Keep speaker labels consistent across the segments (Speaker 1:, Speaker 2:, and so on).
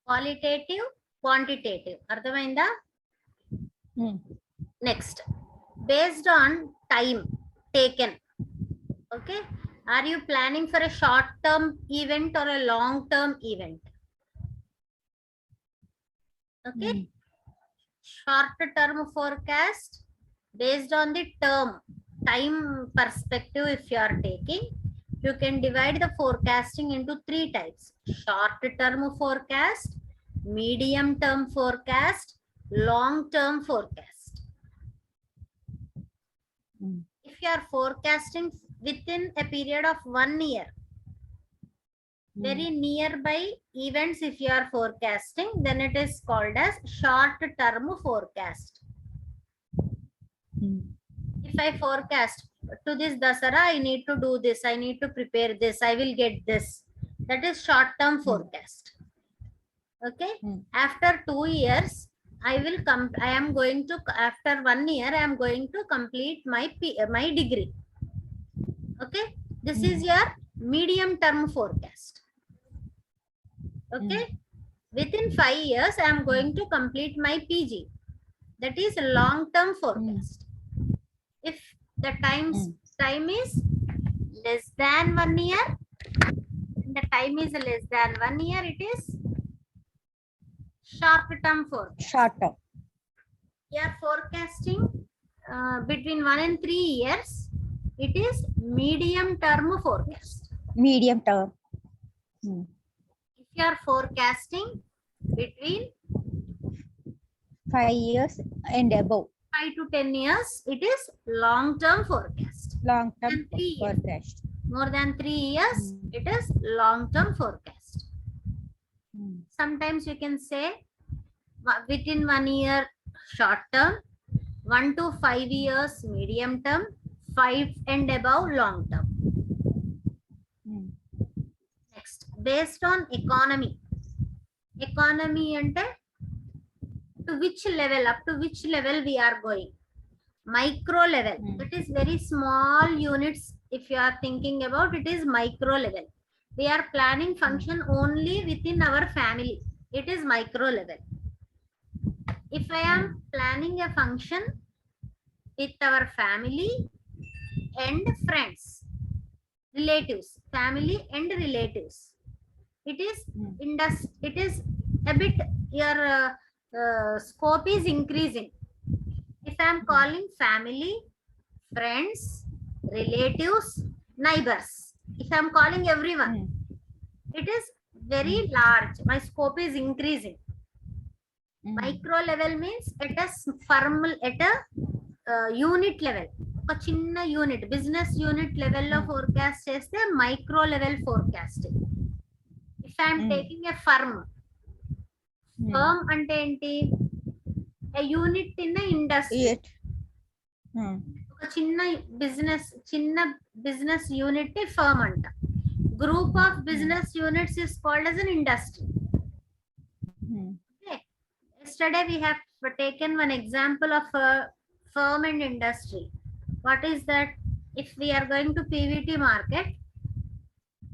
Speaker 1: Qualitative, quantitative. అర్థమైందా? Next, based on time taken. Okay, are you planning for a short term event or a long term event? Okay, short term forecast based on the time perspective. If you are taking, you can divide the forecasting into 3 types: short term forecast, medium term forecast, long term forecast. If you are forecasting within a period of 1 year, very nearby events, if you are forecasting, then it is called as short term forecast. If I forecast to this Dasara, I need to do this, I need to prepare this, I will get this, that is short term forecast. Okay, after 2 years I am going to, after 1 year I am going to complete my degree. Okay, this is your medium term forecast. Okay, within 5 years I am going to complete my PG, that is long term forecast. If the time is less than 1 year, the time is less than 1 year, it is short term forecast.
Speaker 2: Short term.
Speaker 1: You are forecasting between 1 and 3 years, it is medium term forecast.
Speaker 2: Medium term.
Speaker 1: If you are forecasting between
Speaker 2: 5 years and above.
Speaker 1: 5 to 10 years, it is long term forecast.
Speaker 2: Long term
Speaker 1: And 3 years.
Speaker 2: forecast.
Speaker 1: More than 3 years, it is long term forecast. Sometimes you can say within 1 year short term, 1 to 5 years medium term, 5 and above long term. Next, based on economy. Economy ante to which level, up to which level we are going. Micro level, that is very small units. If you are thinking about, it is micro level. We are planning function only within our family, it is micro level. If I am planning a function with our family and friends, relatives, family and relatives, it is it is a bit, your scope is increasing. If I am calling family, friends, relatives, neighbors, if I am calling everyone, it is very large, my scope is increasing. Micro level means at a firm, at a unit level, ఒక చిన్న unit, business unit లెవెల్లో forecast చేస్తే micro level forecasting. If I'm taking a firm అంటే ఏంటి, a unit in industry, ఒక చిన్న business unit firm అంట. Group of business units is called as an industry. Okay, yesterday we have taken one example of a firm and industry. What is that? If we are going to PVT market,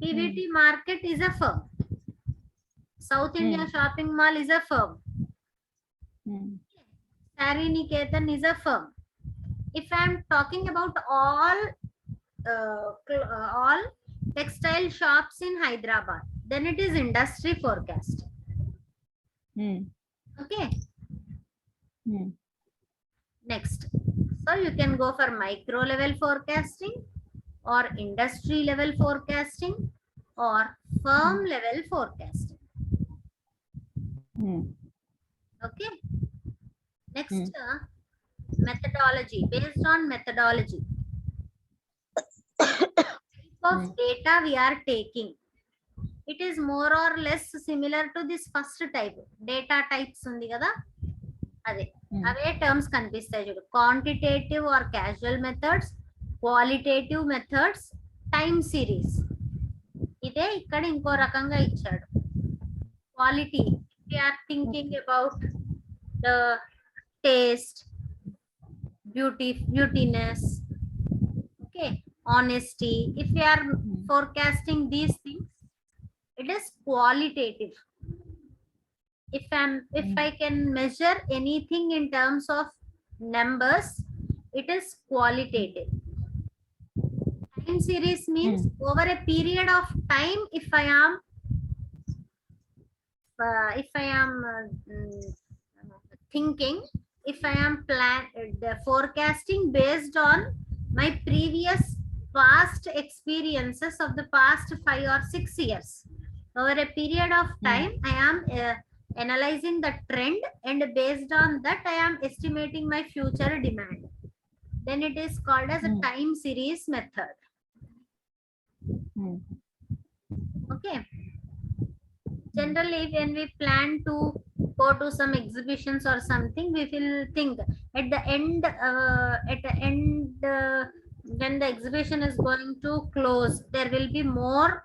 Speaker 1: PVT market is a firm. South India shopping mall is a firm. Saree Niketan is a firm. If I am talking about all textile shops in Hyderabad, then it is industry forecast. Okay. Next, so you can go for micro level forecasting or industry level forecasting or firm level forecasting. Okay. Next, methodology. Based on methodology, type of data we are taking, it is more or less similar to this first type. Data types undi kada, అదే అవే terms కనిపిస్తాయి చూడు. Quantitative or casual methods, qualitative methods, time series. ఇదే ఇక్కడ ఇంకో రకంగా ఇచ్చాడు. Quality, we are thinking about the taste, beautiness, okay, honesty. If we are forecasting these things, It is qualitative. If I can measure anything in terms of numbers, it is qualitative. Time series means over a period of time, if I am thinking, if I am forecasting based on my previous past experiences of the past 5 or 6 years, over a period of time, I am analyzing the trend, and based on that I am estimating my future demand. Then it is called as a time series method. Okay. Generally, when we plan to go to some exhibitions or something, we will think at the end, when the exhibition is going to close, there will be more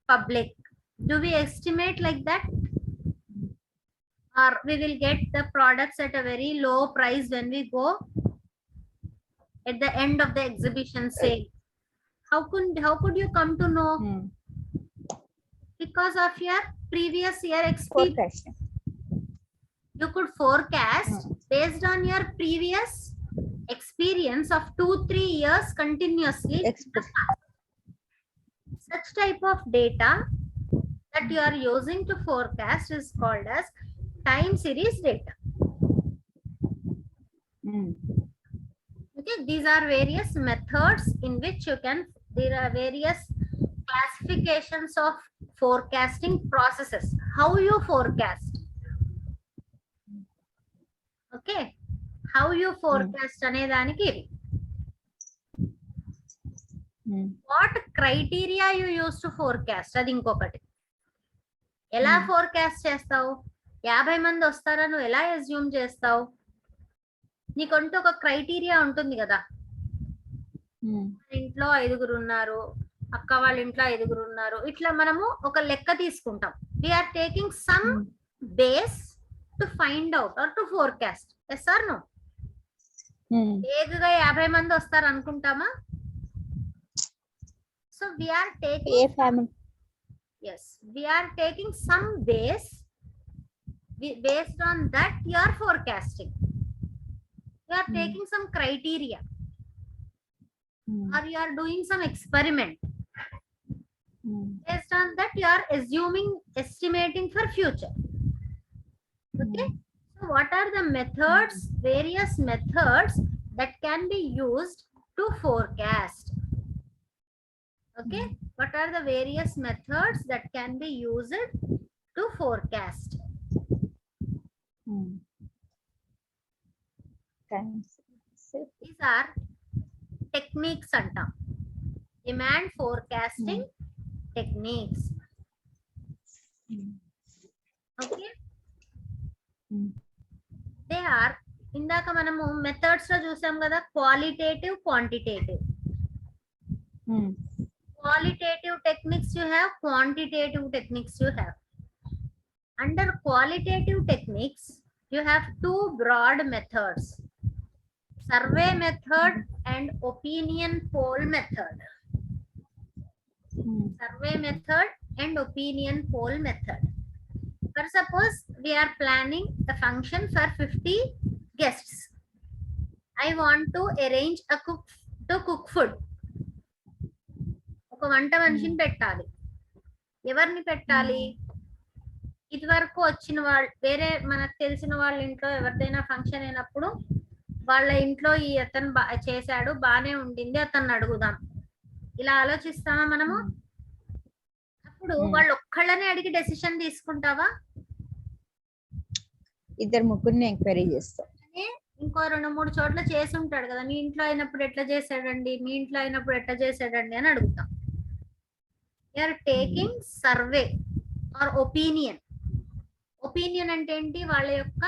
Speaker 1: public. Do we estimate like that? Or we will get the products at a very low price when we go at the end of the exhibition sale? How could you come to know? Because of your previous year experience.
Speaker 2: Forecasting.
Speaker 1: You could forecast based on your previous experience of 2-3 years continuously. Such type of data that you are using to forecast is called as time series data. Okay, these are various methods in which you can, there are various classifications of forecasting processes. How you forecast? Okay, how you forecast ane daniki ivi. What criteria you use to forecast? అది ఇంకొకటి. ఎలా forecast చేస్తావు? 50 మంది వస్తారని నువ్వు ఎలా assume చేస్తావు? నీకంటూ ఒక క్రైటీరియా ఉంటుంది కదా. ఇంట్లో 5 ఉన్నారు, అక్క వాళ్ళ ఇంట్లో 5 ఉన్నారు, ఇట్లా మనము ఒక లెక్క తీసుకుంటాం. We are taking some base to find out or to forecast. Yes or no? ఏకగా 50 మంది వస్తారు అనుకుంటామా? So we are taking, yes, we are taking some base, based on that you are forecasting. You are taking some criteria, or you are doing some experiment. Based on that you are estimating for future. Okay, so what are the methods, various methods that can be used to forecast? Okay, what are the various methods that can be used to forecast? These are techniques antam. Demand forecasting techniques. Okay, they are, ఇందాక మనము methods లో చూసాం కదా, qualitative, quantitative. Qualitative techniques you have, quantitative techniques you have. Under qualitative techniques you have 2 broad methods: survey method and opinion poll method. Survey method and opinion poll method. For suppose we are planning a function for 50 guests. I want to arrange a cook food. ఒక వంట మనిషిని పెట్టాలి. ఎవరిని పెట్టాలి? ఇది వరకు వచ్చిన వాళ్ళు, వేరే మనకు తెలిసిన వాళ్ళ ఇంట్లో ఎవరిదైనా ఫంక్షన్ అయినప్పుడు వాళ్ళ ఇంట్లో ఈ అతను చేశాడు, బానే ఉండింది, అతన్ని అడుగుదాం, ఇలా ఆలోచిస్తామా మనము? అప్పుడు వాళ్ళు ఒక్కళ్ళనే అడిగి డెసిషన్ తీసుకుంటావా?
Speaker 2: ఇద్దరు ముగ్గురిని ఎంక్వైరీ చేస్తాం.
Speaker 1: ఇంకో 2-3 చోట్ల చేసి ఉంటాడు కదా, మీ ఇంట్లో అయినప్పుడు ఎట్లా చేశాడండి, మీ ఇంట్లో అయినప్పుడు ఎట్లా చేశాడండి అని అడుగుతాం. You are taking survey or opinion. Opinion అంటే ఏంటి? వాళ్ళ యొక్క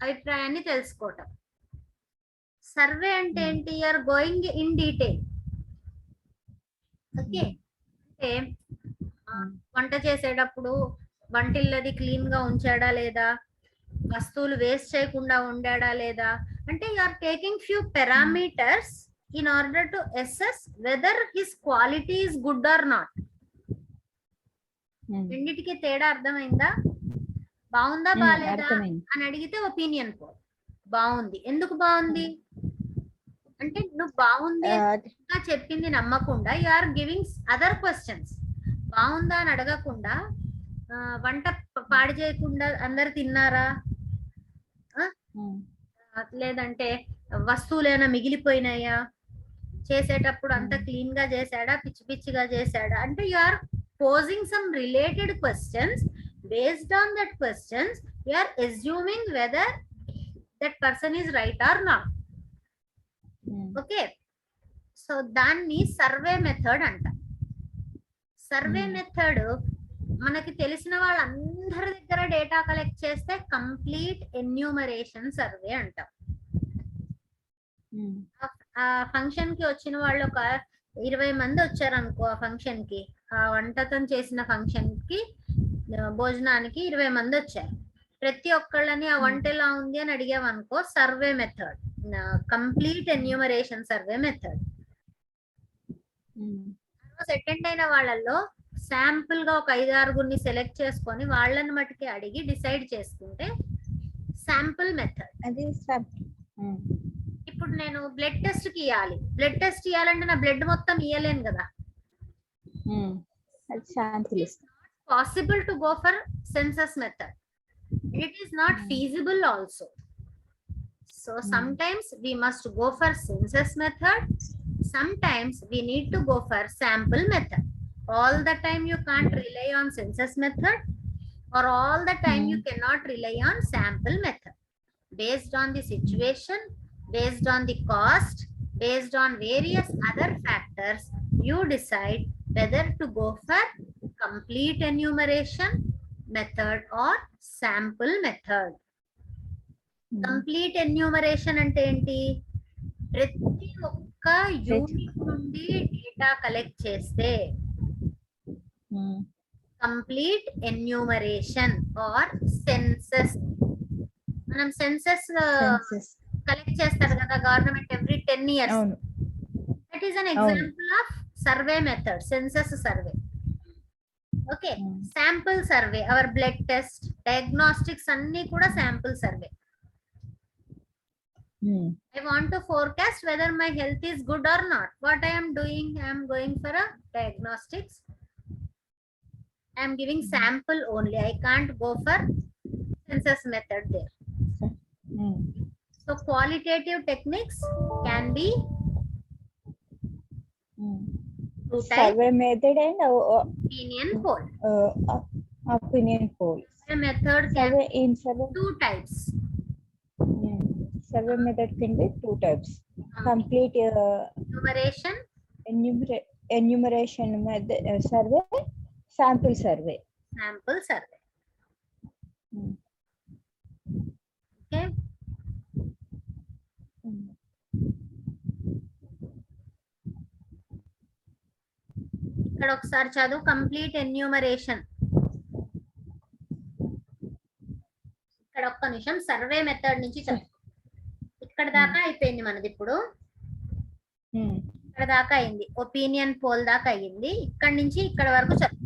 Speaker 1: అభిప్రాయాన్ని తెలుసుకోవటం. సర్వే అంటే ఏంటి? You are going in detail. Okay, అంటే వంట చేసేటప్పుడు వంటిల్లది క్లీన్ గా ఉంచాడా లేదా, వస్తువులు వేస్ట్ చేయకుండా ఉండాడా లేదా, అంటే you are taking few parameters in order to assess whether his quality is good or not. రెండిటికి తేడా అర్థమైందా? బాగుందా బాలేదా
Speaker 2: అర్థమైంది.
Speaker 1: అని అడిగితే ఒపీనియన్ పోల్. బాగుంది. ఎందుకు బాగుంది అంటే నువ్వు బాగుంది అని ఇంకా చెప్పింది నమ్మకుండా you are giving other questions. బాగుందా అని అడగకుండా వంట పాడు చేయకుండా అందరు తిన్నారా, లేదంటే వస్తువులు ఏమైనా మిగిలిపోయినాయా, చేసేటప్పుడు అంత క్లీన్ గా చేశాడా, పిచ్చి పిచ్చిగా చేశాడా అంటే you are posing some related questions. Based on that questions you are assuming whether that person is right or not. Okay, so దాన్ని సర్వే మెథడ్ అంట. సర్వే మెథడ్ మనకి తెలిసిన వాళ్ళందరి దగ్గర డేటా కలెక్ట్ చేస్తే కంప్లీట్ ఎన్యూమరేషన్ సర్వే అంటాం. ఆ function కి వచ్చిన వాళ్ళు ఒక 20 మంది వచ్చారు అనుకో, ఆ ఫంక్షన్ కి, ఆ వంటకం చేసిన ఫంక్షన్ కి భోజనానికి 20 మంది వచ్చారు. ప్రతి ఒక్కళ్ళని ఆ వంట ఎలా ఉంది అని అడిగామనుకో, survey method, complete enumeration survey method. Attend అయిన వాళ్ళల్లో శాంపుల్ గా ఒక 5-6 సెలెక్ట్ చేసుకొని వాళ్ళని మటుకి అడిగి డిసైడ్ చేసుకుంటే శాంపుల్ మెథడ్.
Speaker 2: అది
Speaker 1: ఇప్పుడు నేను బ్లడ్ టెస్ట్ కి ఇవ్వాలి. బ్లడ్ టెస్ట్ ఇవ్వాలంటే నా బ్లడ్ మొత్తం ఇవ్వలేను కదా.
Speaker 2: అది sample
Speaker 1: possible to go for census method. It is not feasible also. So sometimes we must go for census method. Sometimes we need to go for sample method. All the time you can't rely on census method, or all the time you cannot rely on sample method. Based on the situation, based on the cost, based on various other factors, you decide whether to go for complete enumeration method or sample method. Complete enumeration అంటే ఏంటి? ప్రతి ఒక్క unit నుండి data collect చేస్తే complete enumeration or census. మనం census collect చేస్తారు కదా government every 10 years. That is an example of survey method, census survey. Okay, sample survey, our blood test, diagnostics అన్ని కూడా sample survey. I want to forecast whether my health is good or not. What I am doing, I am going for a diagnostics. I am giving sample only. I can't go for census method there. So qualitative techniques can be two types.
Speaker 2: Survey method and
Speaker 1: opinion poll.
Speaker 2: Opinion poll.
Speaker 1: A method can
Speaker 2: Survey in survey.
Speaker 1: 2 types.
Speaker 2: Survey method can be 2 types. Complete
Speaker 1: Enumeration.
Speaker 2: Enumeration method survey, sample survey.
Speaker 1: Sample survey. Okay. ఇక్కడ ఒకసారి చదువు complete enumeration. ఇక్కడ ఒక్క నిమిషం survey method నుంచి చదువు. ఇక్కడ దాకా అయిపోయింది మనది. ఇప్పుడు ఇక్కడ దాకా అయింది, ఒపీనియన్ పోల్ దాకా అయ్యింది. ఇక్కడ నుంచి ఇక్కడ వరకు చదువు.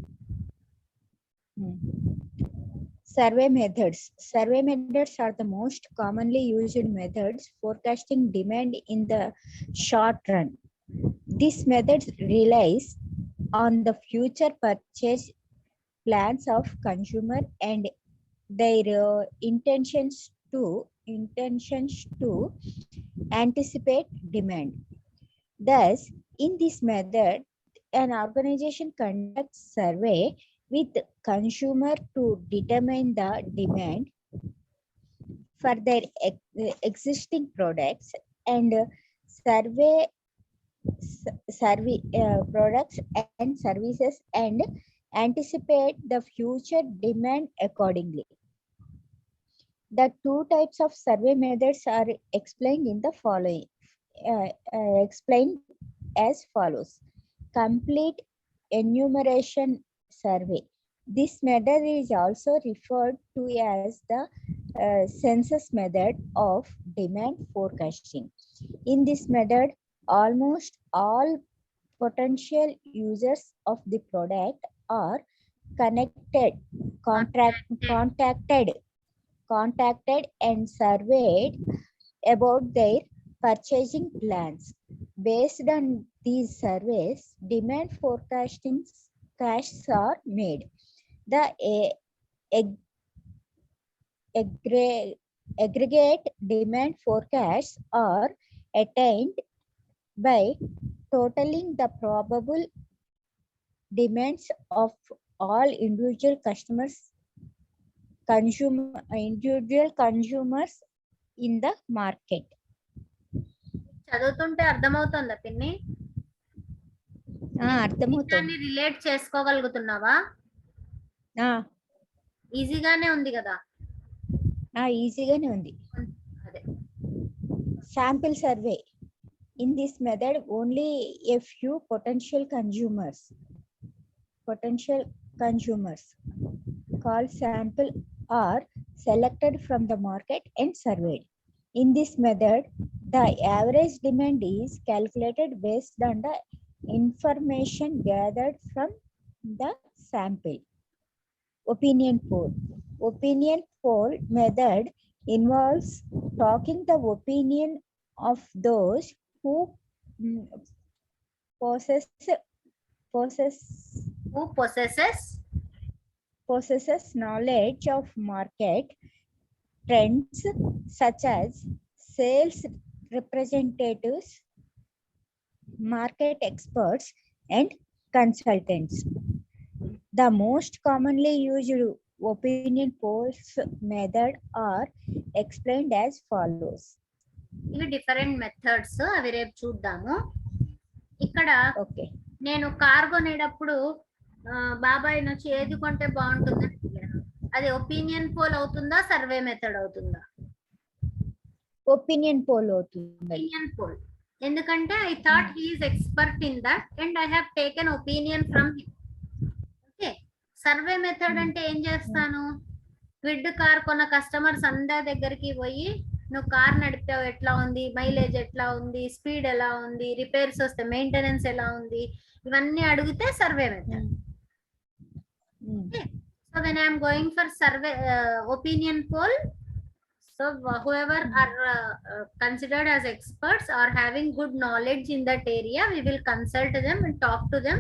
Speaker 2: Survey methods. Survey methods are the most commonly used methods forecasting demand in the short run. These methods relies on the future purchase plans of consumer and their intentions to anticipate demand. Thus, in this method, an organization conducts survey with consumer to determine the demand for their existing products and survey products and services and anticipate the future demand accordingly. The 2 types of survey methods are explained in the following. Explained as follows. Complete enumeration survey. This method is also referred to as the census method of demand forecasting. In this method, almost all potential users of the product are contacted and surveyed about their purchasing plans. Based on these surveys, demand forecasting casts are made. The aggregate demand forecasts are attained by totaling the probable demands of all individual consumers in the market.
Speaker 1: చదువుతుంటే అర్థమవుతుందా పిన్ని?
Speaker 2: అర్థమవుతుంది.
Speaker 1: దాన్ని relate చేసుకోగలుగుతున్నావా? ఈజీగానే ఉంది కదా?
Speaker 2: ఈజీగానే ఉంది.
Speaker 1: అదే
Speaker 2: sample survey. In this method, only a few potential consumers called sample are selected from the market and surveyed. In this method, the average demand is calculated based on the information gathered from the sample. Opinion poll method involves talking the opinion of those who possesses knowledge of market trends, such as sales representatives, market experts, and consultants. The most commonly used opinion polls method are explained as follows.
Speaker 1: ఇవి different methods, అవి రేపు చూద్దాము. ఇక్కడ
Speaker 2: Okay.
Speaker 1: నేను car కొనేటప్పుడు బాబాయ్ వచ్చి ఏది కొంటే బాగుంటుందని అడిగాను. అది ఒపీనియన్ పోల్ అవుతుందా, సర్వే మెథడ్ అవుతుందా?
Speaker 2: ఒపీనియన్ పోల్ అవుతుంది.
Speaker 1: ఒపీనియన్ పోల్, ఎందుకంటే I thought he is expert in that and I have taken opinion from him. Okay, survey method అంటే ఏం చేస్తాను, క్విడ్ కార్ కొన్న కస్టమర్స్ అందరి దగ్గరికి పోయి నువ్వు కార్ నడిపావు, ఎట్లా ఉంది, మైలేజ్ ఎట్లా ఉంది, స్పీడ్ ఎలా ఉంది, రిపేర్స్ వస్తే మెయింటెనెన్స్ ఎలా ఉంది, ఇవన్నీ అడిగితే survey method. So when I am going for survey opinion poll, so whoever are considered as experts or having good knowledge in that area, we will consult them and talk to them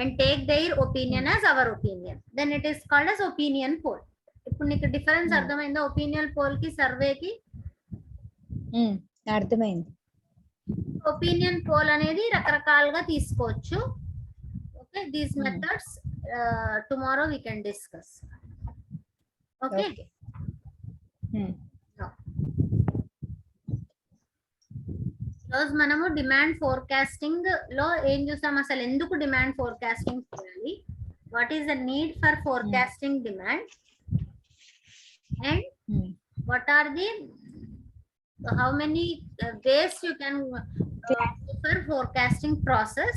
Speaker 1: and take their opinion as our opinion. Then it is called as opinion poll. ఇప్పుడు నీకు difference అర్థమైందా opinion poll కి survey కి?
Speaker 2: అర్థమైంది.
Speaker 1: Opinion poll అనేది రకరకాలుగా తీసుకోవచ్చు. Okay, these methods tomorrow we can discuss. Okay. రోజు మనము డిమాండ్ ఫోర్కాస్టింగ్ లో ఏం చూసాం, అసలు ఎందుకు డిమాండ్ ఫోర్కాస్టింగ్ చేయాలి, what is the need for forecasting demand, and what are the how many ways you can for forecasting process,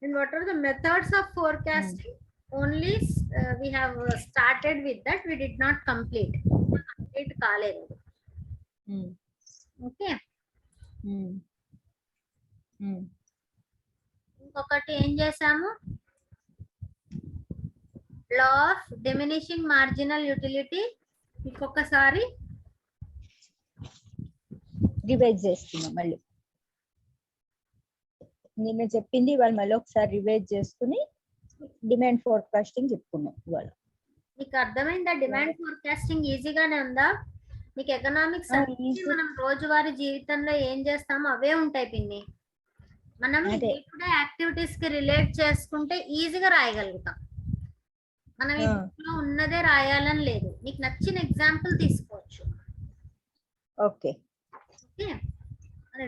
Speaker 1: and what are the methods of forecasting. Only we have started with that, we did not complete kaledu. Okay. ఇంకొకటి ఏం చేసాము, law of diminishing marginal utility ఇంకొకసారి
Speaker 2: revise చేస్తున్నాం. మళ్ళీ నిన్న చెప్పింది వాళ్ళు మళ్ళీ ఒకసారి రివైజ్ చేసుకుని డిమాండ్ ఫోర్కాస్టింగ్ చెప్పుకున్నాం. ఇవాళ
Speaker 1: మీకు అర్థమైందా? డిమాండ్ ఫోర్కాస్టింగ్ ఈజీగానే ఉందా? మీకు ఎకనామిక్స్ మనం రోజువారీ జీవితంలో ఏం చేస్తామో అవే ఉంటాయి పిన్ని. మనం డే టు డే యాక్టివిటీస్ కి రిలేట్ చేసుకుంటే ఈజీగా రాయగలుగుతాం. మనం ఇంట్లో ఉన్నదే రాయాలని లేదు, నీకు నచ్చిన ఎగ్జాంపుల్ తీసుకోవచ్చు.
Speaker 2: Okay,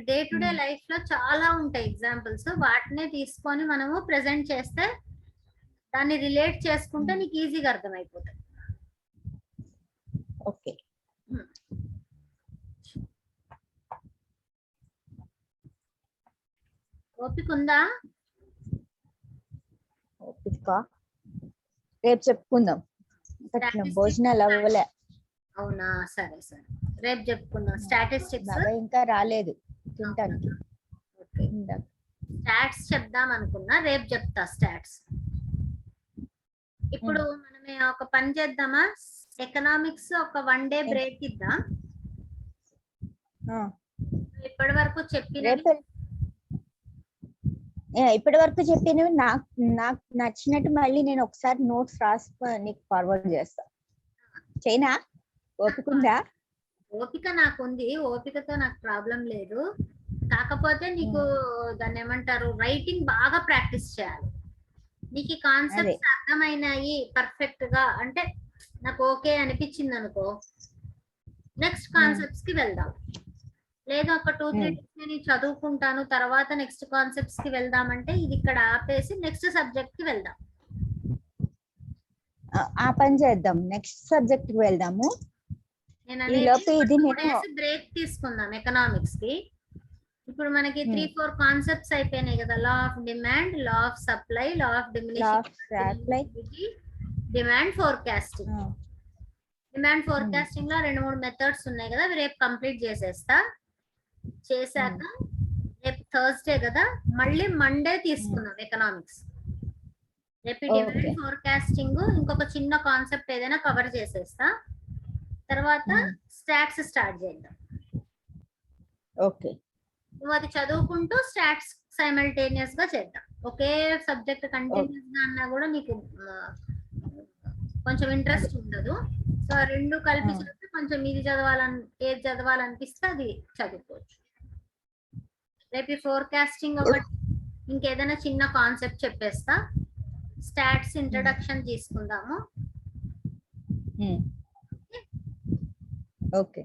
Speaker 1: day to day life లో చాలా ఉంటాయి ఎగ్జాంపుల్స్, వాటినే తీసుకొని మనము ప్రెజెంట్ చేస్తే దాన్ని రిలేట్ చేసుకుంటే నీకు ఈజీగా అర్థమైపోతుంది.
Speaker 2: ఓకే,
Speaker 1: ఓపిక ఉందా?
Speaker 2: ఓపిక రేపు చెప్పుకుందాం. భోజనాలు అవ్వలే.
Speaker 1: అవునా, సరే సరే, రేపు చెప్పుకుందాం. స్టాటిస్టిక్స్
Speaker 2: ఇంకా రాలేదు తింటానికి.
Speaker 1: స్టాట్స్ చెప్దాం అనుకున్నా, రేపు చెప్తా స్టాట్స్. ఇప్పుడు మనమే ఒక పని చేద్దామా, ఎకనామిక్స్ ఒక 1 డే బ్రేక్ ఇద్దాం. ఇప్పటి వరకు చెప్పినవి
Speaker 2: ఇప్పటి వరకు చెప్పినవి నాకు నచ్చినట్టు మళ్ళీ నేను ఒకసారి నోట్స్ రాసి నీకు ఫార్వర్డ్ చేస్తా. చైనా ఓపికందా?
Speaker 1: ఓపిక నాకుంది, ఓపికతో నాకు ప్రాబ్లం లేదు. కాకపోతే నీకు దాన్ని ఏమంటారు, రైటింగ్ బాగా ప్రాక్టీస్ చేయాలి. నీకు ఈ కాన్సెప్ట్స్ అర్థమైనాయి పర్ఫెక్ట్ గా అంటే నాకు ఓకే అనిపించింది అనుకో, నెక్స్ట్ కాన్సెప్ట్స్ కి వెళ్దాం. లేదా ఒక 2-3 డేస్ నేను చదువుకుంటాను, తర్వాత నెక్స్ట్ కాన్సెప్ట్స్ కి వెళ్దామంటే ఇది ఇక్కడ ఆపేసి నెక్స్ట్ సబ్జెక్ట్ కి వెళ్దాం.
Speaker 2: ఆ పని చేద్దాం, నెక్స్ట్ సబ్జెక్ట్ కి వెళ్దాము.
Speaker 1: బ్రేక్ తీసుకుందాం ఎకనామిక్స్ కి. ఇప్పుడు మనకి 3-4 కాన్సెప్ట్స్ అయిపోయినాయి కదా, law of demand, law of supply, law of demand forecasting. Demand forecasting లో 2-3 మెథడ్స్ ఉన్నాయి కదా, అవి రేపు కంప్లీట్ చేసేస్తా. చేశాక రేపు థర్స్డే కదా, మళ్ళీ మండే తీసుకుందాం ఎకనామిక్స్. రేపు డిమాండ్ ఫోర్కాస్టింగ్ ఇంకొక చిన్న కాన్సెప్ట్ ఏదైనా కవర్ చేసేస్తా, తర్వాత స్టాట్స్ స్టార్ట్ చేద్దాం.
Speaker 2: ఓకే,
Speaker 1: నువ్వు అది చదువుకుంటూ స్టాట్స్ సైమల్టేనియస్ గా చేద్దాం. ఒకే సబ్జెక్ట్ కంటిన్యూస్ గా అన్నా కూడా నీకు కొంచెం ఇంట్రెస్ట్ ఉండదు. సో రెండు కలిపి చదివితే కొంచెం ఏది చదవాలనిపిస్తే అది చదువుకోవచ్చు. రేపు ఫోర్కాస్టింగ్ ఒకటి, ఇంకేదైనా చిన్న కాన్సెప్ట్ చెప్పేస్తా, స్టాట్స్ ఇంట్రడక్షన్ తీసుకుందాము.
Speaker 2: ఓకే.